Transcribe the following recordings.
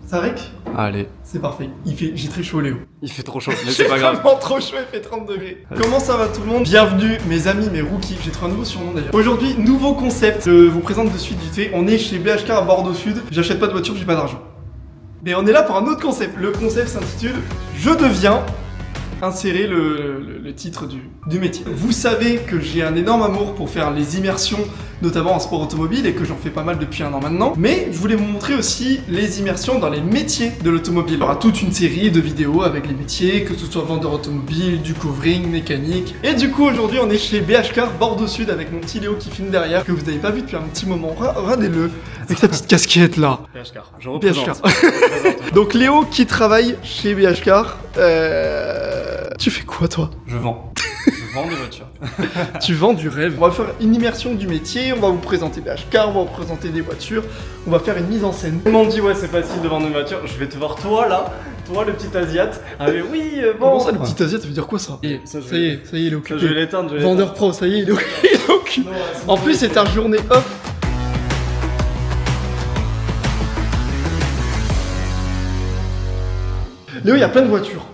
Ça rec? Allez. C'est parfait. J'ai très chaud, Léo. Il fait trop chaud, mais c'est pas grave. Vraiment trop chaud, il fait 30 degrés. Comment ça va tout le monde? Bienvenue mes amis, mes rookies. J'ai trouvé un nouveau surnom d'ailleurs. Aujourd'hui, nouveau concept. Je vous présente de suite vite fait. On est chez BHK à Bordeaux Sud. J'achète pas de voiture, j'ai pas d'argent. Mais on est là pour un autre concept. Le concept s'intitule Je deviens. Insérer le titre du métier. Vous savez que j'ai un énorme amour pour faire les immersions, notamment en sport automobile, et que j'en fais pas mal depuis un an maintenant. Mais je voulais vous montrer aussi les immersions dans les métiers de l'automobile. Il y aura toute une série de vidéos avec les métiers, que ce soit vendeur automobile, du covering, mécanique. Et du coup, aujourd'hui, on est chez BHK Bordeaux Sud avec mon petit Léo qui filme derrière, que vous n'avez pas vu depuis un petit moment. Regardez-le, avec sa petite casquette là. BHK, je représente. Donc Léo qui travaille chez BHK. Tu fais quoi toi? Je vends. Je vends des voitures. Tu vends du rêve. On va faire une immersion du métier, on va vous présenter BHK, on va vous présenter des voitures, on va faire une mise en scène. Tout le monde dit ouais c'est facile de vendre une voiture, je vais te voir toi là, toi le petit asiate. Ah mais oui bon. Comment ça le petit asiate, ça veut dire quoi ça? Ça y est, il est occupé. Je vais l'éteindre, Vendeur pro, ça y est, il est occupé. En plus c'est ta journée off. Léo, il y a plein de voitures.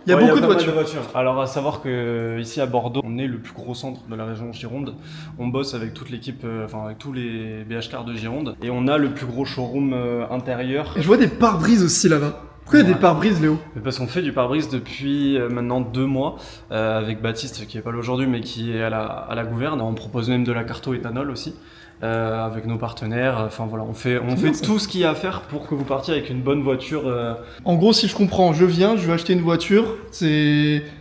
Il y a beaucoup de voitures. Alors à savoir que ici à Bordeaux, on est le plus gros centre de la région Gironde. On bosse avec toute l'équipe, avec tous les BHK de Gironde, et on a le plus gros showroom intérieur. Je vois des pare-brises aussi là-bas. Pourquoi il y a des pare-brises, Léo? Parce qu'on fait du pare-brise depuis maintenant 2 mois avec Baptiste qui est pas là aujourd'hui mais qui est à la gouverne. On propose même de la carto éthanol aussi. Avec nos partenaires, enfin voilà, on fait tout ce qu'il y a à faire pour que vous partiez avec une bonne voiture. En gros, si je comprends, je veux acheter une voiture,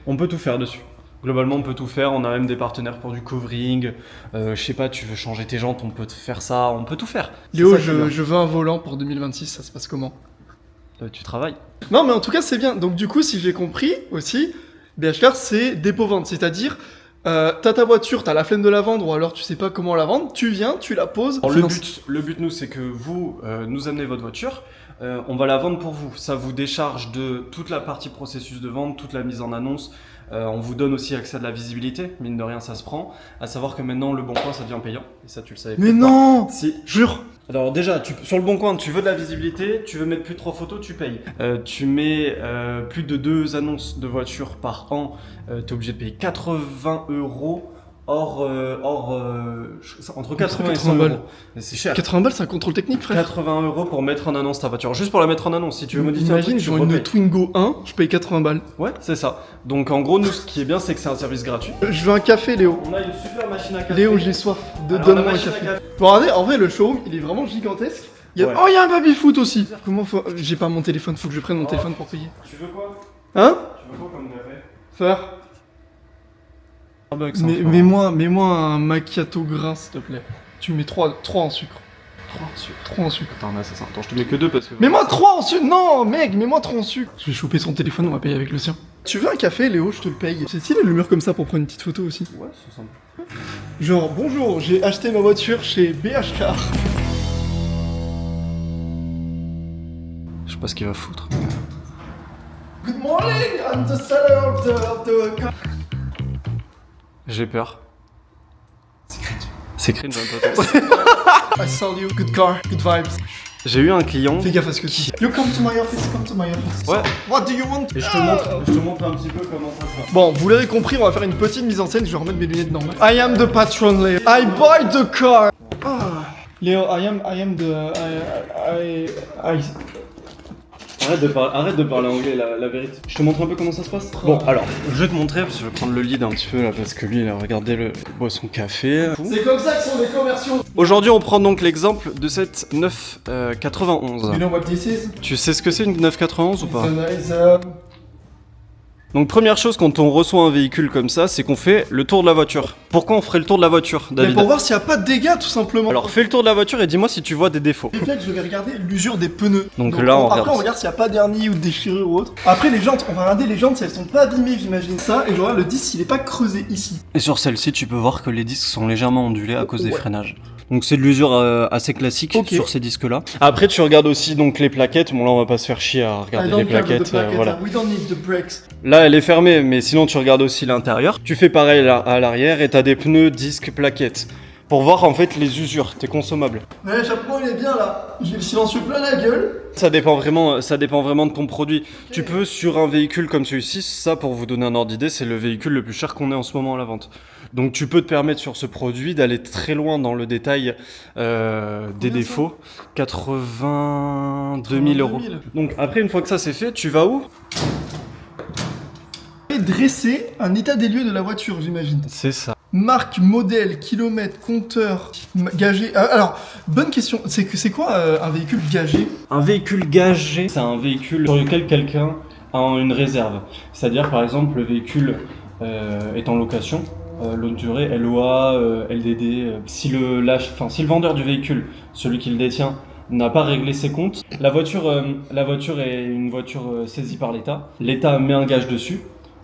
on peut tout faire dessus. Globalement, on peut tout faire, on a même des partenaires pour du covering, je sais pas, tu veux changer tes jantes, on peut te faire ça, on peut tout faire. Léo, je veux un volant pour 2026, ça se passe comment? Tu travailles. Non, mais en tout cas, c'est bien. Donc du coup, si j'ai compris aussi, BHK, c'est dépôt-vente, c'est-à-dire... t'as ta voiture, t'as la flemme de la vendre ou alors tu sais pas comment la vendre, tu viens, tu la poses. Alors, le but nous c'est que vous nous amenez votre voiture, on va la vendre pour vous. Ça vous décharge de toute la partie processus de vente, toute la mise en annonce. On vous donne aussi accès à de la visibilité, mine de rien ça se prend. À savoir que maintenant le Bon Coin ça devient payant, et ça tu le savais. Mais non pas. Si. Jure. Alors déjà, sur le Bon Coin, tu veux de la visibilité, tu veux mettre plus de 3 photos, tu payes. Tu mets plus de 2 annonces de voitures par an, tu es obligé de payer 80 € entre 80 et 100 euros. C'est cher. 80 balles, c'est un contrôle technique, frère. 80 € pour mettre en annonce ta voiture. Juste pour la mettre en annonce. Si tu veux modifier Imagine, je vends une Twingo 1, je paye 80 balles. Ouais, c'est ça. Donc en gros, nous, ce qui est bien, c'est que c'est un service gratuit. Je veux un café, Léo. On a une super machine à café. Léo, j'ai soif. Donne-moi un café. Bon, regardez, en vrai, le showroom, il est vraiment gigantesque. Oh, il y a un baby-foot aussi. Comment faut... J'ai pas mon téléphone, faut que je prenne mon téléphone pour payer. Tu veux quoi? Hein? Tu veux quoi comme café? Faire. Mets-moi un macchiato gras, s'il te plaît. Tu mets 3 en sucre. 3 en sucre. Attends, là, c'est ça. Attends, je te mets que 2 parce que... Mets-moi 3 en sucre. Non, mec, mets-moi 3 en sucre. Je vais choper son téléphone, on va payer avec le sien. Tu veux un café, Léo? Je te le paye. C'est stylé le mur comme ça pour prendre une petite photo aussi. Ouais, c'est simple. Genre, bonjour, j'ai acheté ma voiture chez BHK. Je sais pas ce qu'il va foutre. Good morning, I'm the seller of the car. J'ai peur. C'est cringe. C'est cringe un peu. I sell you good car, good vibes. J'ai eu un client. Fais gaffe à ce que tu dis. You come to my office. Ouais. What do you want? Et je te montre un petit peu comment ça se passe. Bon, vous l'avez compris, on va faire une petite mise en scène. Je vais remettre mes lunettes normales. I am the patron, Léo. I buy the car. Léo, I am the... Arrête de parler anglais, la vérité. Je te montre un peu comment ça se passe. Bon, alors, je vais te montrer, parce que je vais prendre le lead un petit peu là, parce que lui, il a regardé il boit son café. C'est comme ça que sont les commerciaux. Aujourd'hui, on prend donc l'exemple de cette 991. You know what this is? Tu sais ce que c'est une 991 ou pas? It's Donc première chose quand on reçoit un véhicule comme ça, c'est qu'on fait le tour de la voiture. Pourquoi on ferait le tour de la voiture, David? Mais pour voir s'il n'y a pas de dégâts tout simplement. Alors fais le tour de la voiture et dis-moi si tu vois des défauts. Et là je vais regarder l'usure des pneus. Donc là on regarde. Après on regarde s'il n'y a pas d'hernie ou de déchirure ou autre. Après les jantes, on va regarder les jantes si elles sont pas abîmées, j'imagine ça. Et je regarde le disque s'il est pas creusé ici. Et sur celle-ci tu peux voir que les disques sont légèrement ondulés à cause des freinages. Donc c'est de l'usure assez classique sur ces disques-là. Après tu regardes aussi donc les plaquettes. Bon là on va pas se faire chier à regarder les plaquettes. Voilà. We don't need the brakes. Là elle est fermée, mais sinon tu regardes aussi l'intérieur. Tu fais pareil à l'arrière et t'as des pneus disques plaquettes. pour voir en fait les usures, tes consommables. Ouais, l'échappement il est bien là. J'ai le silencieux plein la gueule. Ça dépend vraiment de ton produit. Tu peux, sur un véhicule comme celui-ci, ça pour vous donner un ordre d'idée, c'est le véhicule le plus cher qu'on ait en ce moment à la vente. Donc tu peux te permettre sur ce produit d'aller très loin dans le détail des défauts. 82 000 euros. Donc après, une fois que ça c'est fait, tu vas où? Et dresser un état des lieux de la voiture, j'imagine. C'est ça. Marque, modèle, kilomètre, compteur, gagé. Alors, bonne question. C'est quoi un véhicule gagé? Un véhicule gagé, c'est un véhicule sur lequel quelqu'un a une réserve. C'est-à-dire, par exemple, le véhicule est en location, longue durée, LOA, LDD. Si le vendeur du véhicule, celui qui le détient, n'a pas réglé ses comptes, la voiture est une voiture saisie par l'État. L'État met un gage dessus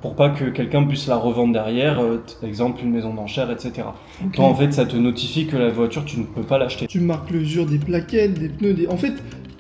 pour pas que quelqu'un puisse la revendre derrière, exemple une maison d'enchères, etc. Okay. Toi, en fait, ça te notifie que la voiture, tu ne peux pas l'acheter. Tu marques l'usure des plaquettes, des pneus, En fait,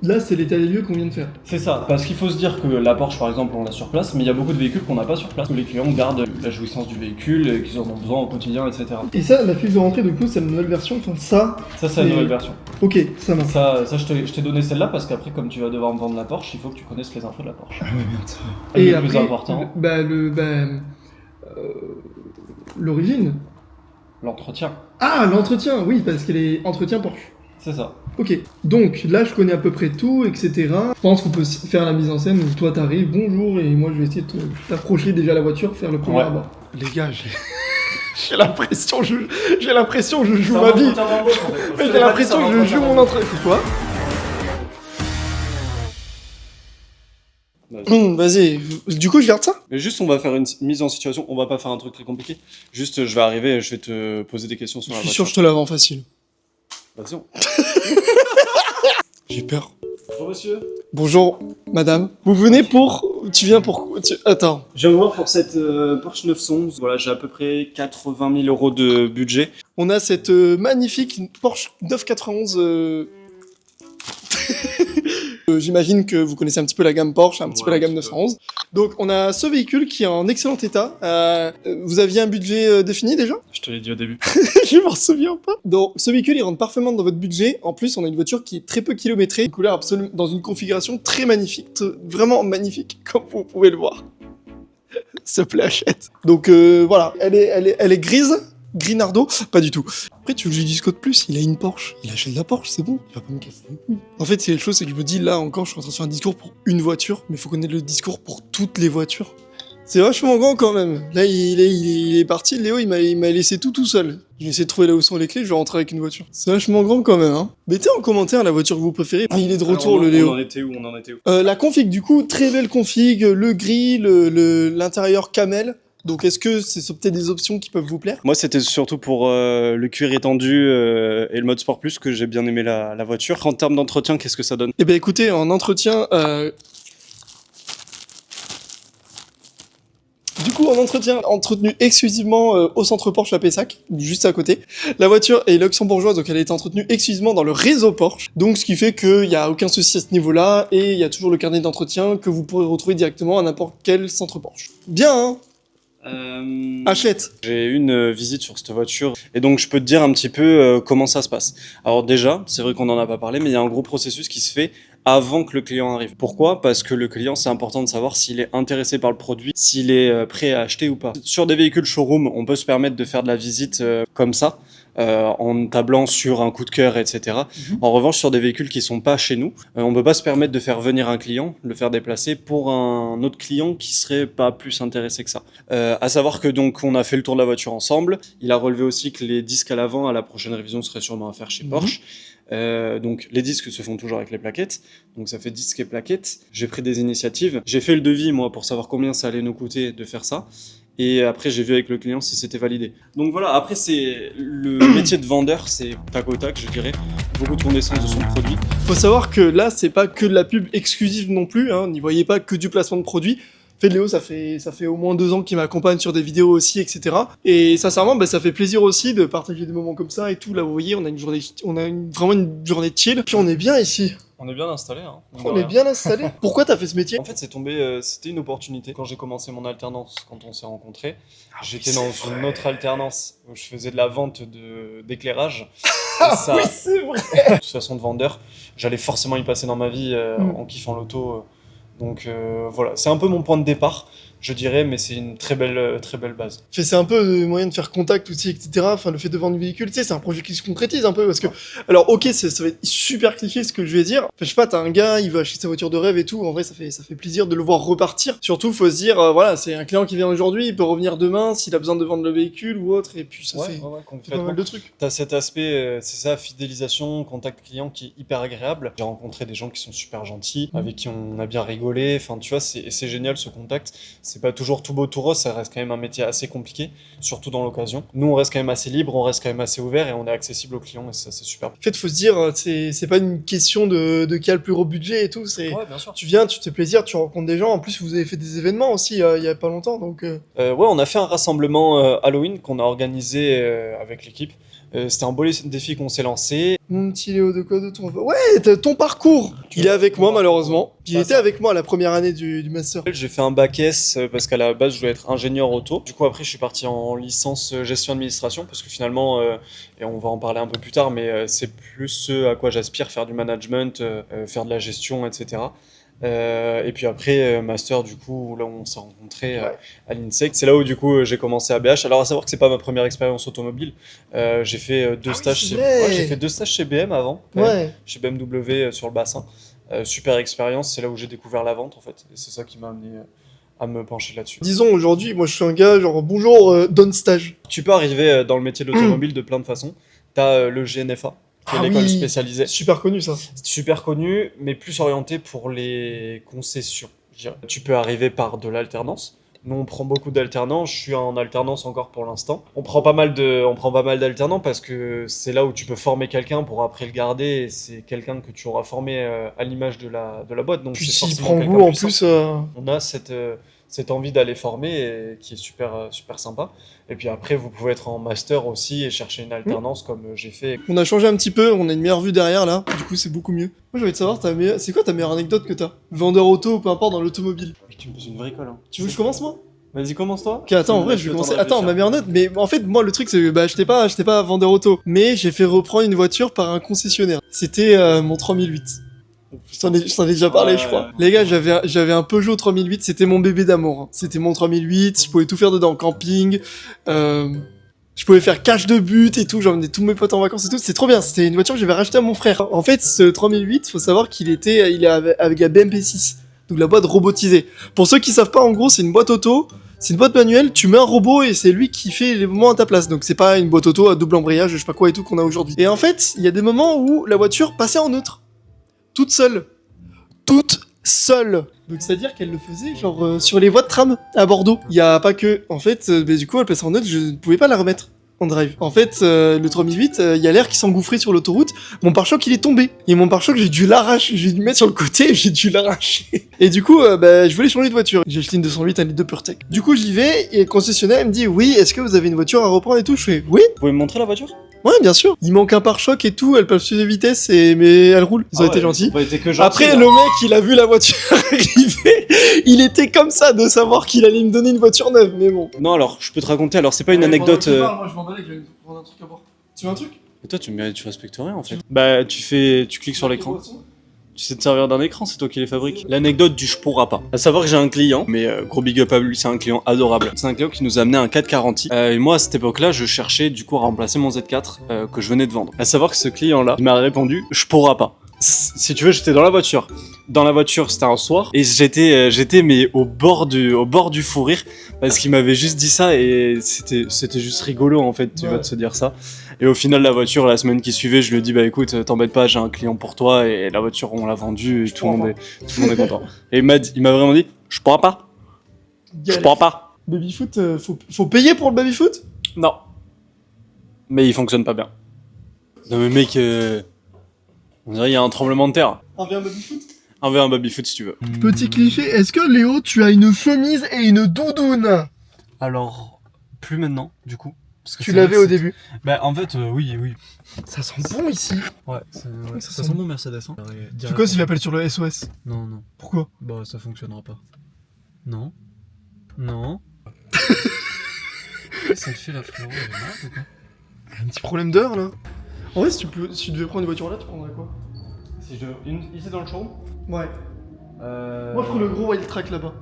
là, c'est l'état des lieux qu'on vient de faire. C'est ça, parce qu'il faut se dire que la Porsche, par exemple, on l'a sur place, mais il y a beaucoup de véhicules qu'on n'a pas sur place, où les clients gardent la jouissance du véhicule, qu'ils en ont besoin au quotidien, etc. Et ça, la fiche de rentrée, du coup, c'est la nouvelle version, enfin ça... Ça, c'est la nouvelle version. Ok, ça marche. Ça je t'ai donné celle-là, parce qu'après, comme tu vas devoir me vendre la Porsche, il faut que tu connaisses les infos de la Porsche. Ah ouais, merde, ça. Et Et le après, plus important, l'origine. l'entretien. Ah, l'entretien, oui, parce qu'elle est entretien Porsche. C'est ça. Ok, donc là je connais à peu près tout, etc. Je pense qu'on peut faire la mise en scène où toi t'arrives, bonjour, et moi je vais essayer de t'approcher déjà la voiture, faire le premier abord. Les gars, j'ai l'impression que je joue ma vie. J'ai l'impression que je joue mon entretien. C'est quoi? Vas-y, du coup je garde ça? Mais juste, on va faire une mise en situation, on va pas faire un truc très compliqué. Juste, je vais arriver et je vais te poser des questions sur la voiture. Je suis sûr que je te la vends facile. Vas-y. J'ai peur. Bonjour monsieur. Bonjour madame. Vous venez pour... Tu viens pour... Attends. Je viens vous voir pour cette Porsche 911. Voilà, j'ai à peu près 80 000 euros de budget. On a cette magnifique Porsche 991... J'imagine que vous connaissez un petit peu la gamme Porsche, un petit peu la gamme 911. Donc on a ce véhicule qui est en excellent état. Vous aviez un budget défini déjà? Je te l'ai dit au début. Je m'en souviens pas. Donc ce véhicule il rentre parfaitement dans votre budget. En plus on a une voiture qui est très peu kilométrée, une couleur absolument dans une configuration très magnifique, vraiment magnifique, comme vous pouvez le voir. Ce plaît achète. Donc voilà, elle est grise. Grinardo, pas du tout. Après, tu veux que je lui dise quoi de plus? Il a une Porsche. Il achète la Porsche, c'est bon. Il va pas me casser les couilles. En fait, c'est les choses, c'est que je me dis, là encore, je suis en train de faire un discours pour une voiture, mais il faut connaître le discours pour toutes les voitures. C'est vachement grand quand même. Là, il est parti, Léo, il m'a laissé tout seul. Je vais essayer de trouver là où sont les clés, je vais rentrer avec une voiture. C'est vachement grand quand même, hein. Mettez en commentaire la voiture que vous préférez. Ah, il est de retour, le Léo. On en était où? La config, du coup, très belle config, le gris, l'intérieur camel. Donc est-ce que c'est peut-être des options qui peuvent vous plaire? Moi c'était surtout pour le cuir étendu et le mode Sport Plus que j'ai bien aimé la voiture. En termes d'entretien, qu'est-ce que ça donne? Eh bien écoutez, en entretien... Du coup, en entretien, entretenu exclusivement au centre Porsche à Pessac, juste à côté. La voiture est luxembourgeoise, donc elle a été entretenue exclusivement dans le réseau Porsche. Donc ce qui fait qu'il n'y a aucun souci à ce niveau-là, et il y a toujours le carnet d'entretien que vous pourrez retrouver directement à n'importe quel centre Porsche. Bien, hein? Achète. J'ai eu une visite sur cette voiture et donc je peux te dire un petit peu comment ça se passe. Alors déjà, c'est vrai qu'on n'en a pas parlé, mais il y a un gros processus qui se fait avant que le client arrive. Pourquoi? Parce que le client, c'est important de savoir s'il est intéressé par le produit, s'il est prêt à acheter ou pas. Sur des véhicules showroom, on peut se permettre de faire de la visite comme ça, en tablant sur un coup de cœur, etc. En revanche, sur des véhicules qui sont pas chez nous, on peut pas se permettre de faire venir un client, le faire déplacer pour un autre client qui serait pas plus intéressé que ça. À savoir que donc on a fait le tour de la voiture ensemble. Il a relevé aussi que les disques à l'avant à la prochaine révision seraient sûrement à faire chez Porsche. Donc les disques se font toujours avec les plaquettes, donc ça fait disques et plaquettes. J'ai pris des initiatives, j'ai fait le devis moi pour savoir combien ça allait nous coûter de faire ça. Et après, j'ai vu avec le client si c'était validé. Donc voilà, après, c'est le métier de vendeur, c'est tac au tac, je dirais. Beaucoup de connaissance de son produit. Faut savoir que là, c'est pas que de la pub exclusive non plus, hein. N'y voyez pas que du placement de produits. Léo, ça fait au moins 2 ans qu'il m'accompagne sur des vidéos aussi, etc. Et sincèrement, ça fait plaisir aussi de partager des moments comme ça et tout. Là, vous voyez, on a vraiment une journée chill. Puis on est bien ici. On est bien installé, hein. On est bien installé. Pourquoi t'as fait ce métier? En fait, c'est tombé, c'était une opportunité. Quand j'ai commencé mon alternance, quand on s'est rencontrés, j'étais dans une autre alternance où je faisais de la vente d'éclairage. Et ça, Oui, c'est vrai. de toute façon, de vendeur, j'allais forcément y passer dans ma vie en kiffant l'auto. Donc voilà, c'est un peu mon point de départ, je dirais, mais c'est une très belle base. C'est un peu le moyen de faire contact aussi, etc. Enfin, le fait de vendre du véhicule, tu sais, c'est un projet qui se concrétise un peu parce que, alors, ok, ça va être super cliché ce que je vais dire. Enfin, je sais pas, t'as un gars, il veut acheter sa voiture de rêve et tout. En vrai, ça fait plaisir de le voir repartir. Surtout, faut se dire, voilà, c'est un client qui vient aujourd'hui, il peut revenir demain s'il a besoin de vendre le véhicule ou autre. Et puis, ça fait pas complètement. mal de trucs. T'as cet aspect, c'est ça, fidélisation, contact client qui est hyper agréable. J'ai rencontré des gens qui sont super gentils, avec qui on a bien rigolé. Enfin, tu vois, c'est génial ce contact. C'est pas toujours tout beau, tout rose, ça reste quand même un métier assez compliqué, surtout dans l'occasion. Nous, on reste quand même assez libre, on reste quand même assez ouvert et on est accessible aux clients et ça, c'est super. En fait, faut se dire, c'est pas une question de qui a le plus gros budget et tout. C'est, Ouais, bien sûr. tu viens, tu te fais plaisir, tu rencontres des gens. En plus, vous avez fait des événements aussi il y a pas longtemps, donc. Ouais, on a fait un rassemblement Halloween qu'on a organisé avec l'équipe. C'était un beau défi qu'on s'est lancé. Mon petit Léo, de quoi de ton... Ouais, ton parcours. Il est avec moi, malheureusement. Il était avec moi la première année du master. J'ai fait un bac S parce qu'à la base, je voulais être ingénieur auto. Du coup, après, je suis parti en licence gestion administration parce que finalement, et on va en parler un peu plus tard, mais c'est plus ce à quoi j'aspire, faire du management, faire de la gestion, etc. Et puis après, master, du coup, là où on s'est rencontrés à l'INSEC. C'est là où, du coup, j'ai commencé à BH. Alors, à savoir que c'est pas ma première expérience automobile. J'ai fait deux stages j'ai fait 2 stages chez BM avant, quand même, chez BMW sur le bassin. Super expérience, c'est là où j'ai découvert la vente, en fait. Et c'est ça qui m'a amené à me pencher là-dessus. Disons, aujourd'hui, moi, je suis un gars, genre, bonjour, donne stage. Tu peux arriver dans le métier de l'automobile de plein de façons. T'as le GNFA, qui est l'école spécialisée. Super connu, ça. Super connu, mais plus orienté pour les concessions, je dirais. Tu peux arriver par de l'alternance. Nous, on prend beaucoup d'alternance. Je suis en alternance encore pour l'instant. On prend pas mal d'alternants parce que c'est là où tu peux former quelqu'un pour après le garder. Et c'est quelqu'un que tu auras formé à l'image de la boîte. Donc, Puis c'est s'il forcément prend quelqu'un goût, en puissant. plus... On a cette envie d'aller former et qui est super sympa. Et puis après, vous pouvez être en master aussi et chercher une alternance comme j'ai fait. On a changé un petit peu, on a une meilleure vue derrière, là. Du coup, c'est beaucoup mieux. Moi, j'ai envie de savoir, c'est quoi ta meilleure anecdote que t'as? Vendeur auto ou peu importe dans l'automobile. Tu me poses une vraie colle. Hein. Tu veux que je commence, moi? Vas-y, commence-toi. Ok, attends, en vrai, je vais commencer. Attends, ma meilleure note, mais en fait, moi, le truc, c'est que j'étais pas vendeur auto, mais j'ai fait reprendre une voiture par un concessionnaire. C'était mon 3008. Je t'en ai déjà parlé, je crois. Les gars, j'avais un Peugeot 3008, c'était mon bébé d'amour. Hein. C'était mon 3008, je pouvais tout faire dedans, camping, je pouvais faire cache de but et tout, j'emmenais tous mes potes en vacances et tout, c'est trop bien, c'était une voiture que j'avais rachetée à mon frère. En fait, ce 3008, faut savoir qu'il est avec la BMP6, donc la boîte robotisée. Pour ceux qui savent pas, en gros, c'est une boîte auto, c'est une boîte manuelle, tu mets un robot et c'est lui qui fait les mouvements à ta place. Donc c'est pas une boîte auto à double embrayage, je sais pas quoi et tout qu'on a aujourd'hui. Et en fait, il y a des moments où la voiture passait en neutre. Toute seule. Donc c'est-à-dire qu'elle le faisait genre sur les voies de tram à Bordeaux. Il y a pas que... En fait, du coup, elle passait en neutre, je ne pouvais pas la remettre en drive. En fait, le 3008, il y a l'air qui s'engouffrait sur l'autoroute, mon pare-choc il est tombé. Et mon pare-choc, j'ai dû l'arracher, j'ai dû le mettre sur le côté et j'ai dû l'arracher. Et du coup, je voulais changer de voiture. J'ai acheté une 208, un litre de PureTech. Du coup, j'y vais et le concessionnaire il me dit, oui, est-ce que vous avez une voiture à reprendre et tout? Je fais, oui. Vous pouvez me montrer la voiture? Ouais, bien sûr. Il manque un pare-choc et tout, elle peut suivre de vitesse, mais elle roule. Ils ont été gentils. Après, le mec, il a vu la voiture arriver, il était comme ça de savoir qu'il allait me donner une voiture neuve, mais bon. Non, alors, je peux te raconter, alors c'est pas une anecdote... Moi, je m'en allais, je vais prendre un truc à boire. Tu veux un truc? Mais toi, tu respectes rien, en fait. Bah, tu cliques sur l'écran. Tu sais te servir d'un écran, c'est toi qui les fabriques. L'anecdote du je pourras pas. À savoir que j'ai un client, mais gros big up à lui, c'est un client adorable. C'est un client qui nous a amené un 4 garantie. Et moi, à cette époque-là, je cherchais du coup à remplacer mon Z4 que je venais de vendre. À savoir que ce client-là, il m'a répondu, je pourras pas. Si tu veux, j'étais dans la voiture. Dans la voiture, c'était un soir, et j'étais mais au bord du fou rire, parce qu'il m'avait juste dit ça, et c'était juste rigolo en fait, tu vois, de se dire ça. Et au final, la voiture, la semaine qui suivait, je lui ai dit, bah écoute, t'embête pas, j'ai un client pour toi, et la voiture, on l'a vendue, et tout le monde est content. Et il m'a vraiment dit, je pourras pas. Je pourras pas. Babyfoot, faut payer pour le babyfoot? Non. Mais il fonctionne pas bien. Non mais mec, on dirait qu'il y a un tremblement de terre. Un V1 babyfoot? Un V1 babyfoot si tu veux. Petit cliché, est-ce que Léo, tu as une chemise et une doudoune? Alors, plus maintenant, du coup. Parce que Tu c'est l'avais vrai au que c'est- début. Bah en fait, oui, oui. Ça sent bon ici. Ouais, ça sent bon Mercedes. Hein. C'est quoi s'il appelle sur le SOS? Non, non. Pourquoi? Bah ça fonctionnera pas. Non. Non. Ça le fait la frérot, elle est malade ou quoi? Un petit problème d'heure là. En vrai, si tu devais prendre une voiture là, tu prendrais quoi? Ici dans le showroom Ouais. Moi, je prends le gros Wild Track là-bas.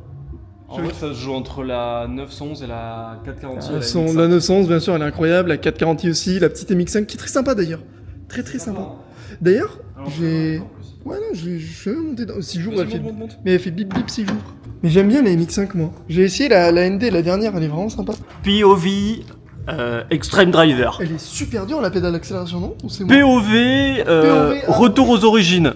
En vrai, ça se joue entre la 911 et la 440. La 911, bien sûr, elle est incroyable. La 440 aussi, la petite MX5 qui est très sympa d'ailleurs. Très très sympa. D'ailleurs, j'ai. Ouais, non, je suis monté dans 6 jours. Elle fait... Monte. Mais elle fait bip bip 6 jours. Mais j'aime bien la MX5 moi. J'ai essayé la ND, la dernière, elle est vraiment sympa. POV Extreme Driver. Elle est super dure la pédale d'accélération, non? Ou c'est moi? POV POV, ah. Retour aux origines.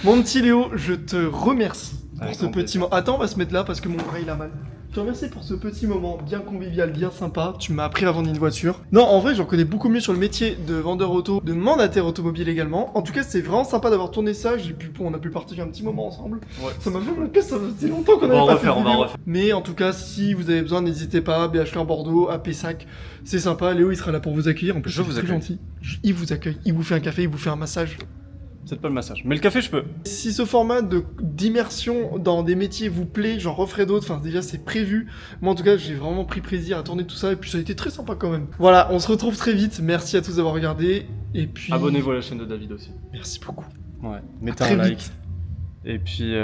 Mon petit Léo, je te remercie pour Avec ce grand petit plaisir. moment. Attends, on va se mettre là parce que mon bras il a mal. Je te remercie pour ce petit moment bien convivial, bien sympa. Tu m'as appris à vendre une voiture. Non, en vrai, j'en connais beaucoup mieux sur le métier de vendeur auto, de mandataire automobile également. En tout cas, c'est vraiment sympa d'avoir tourné ça. On a pu partager un petit moment ensemble. Ouais. Ça m'a fait mal au cœur, ça faisait longtemps qu'on On va avait pas refaire, fait de on va vidéo. refaire. Mais en tout cas, si vous avez besoin, n'hésitez pas. BHK Bordeaux, à Pessac, c'est sympa. Léo, il sera là pour vous accueillir. En plus, Je il est vous très accueille. gentil. Il vous accueille, il vous fait un café, il vous fait un massage. C'est pas le massage. Mais le café, je peux. Si ce format d'immersion dans des métiers vous plaît, j'en referai d'autres. Enfin, déjà, c'est prévu. Moi, en tout cas, j'ai vraiment pris plaisir à tourner tout ça. Et puis, ça a été très sympa quand même. Voilà, on se retrouve très vite. Merci à tous d'avoir regardé. Et puis. Abonnez-vous à la chaîne de David aussi. Merci beaucoup. Ouais. Mettez Très un like. vite. Et puis,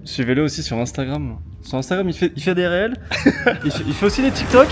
suivez-le aussi sur Instagram. Sur Instagram, il fait des réels. Il fait aussi des TikTok.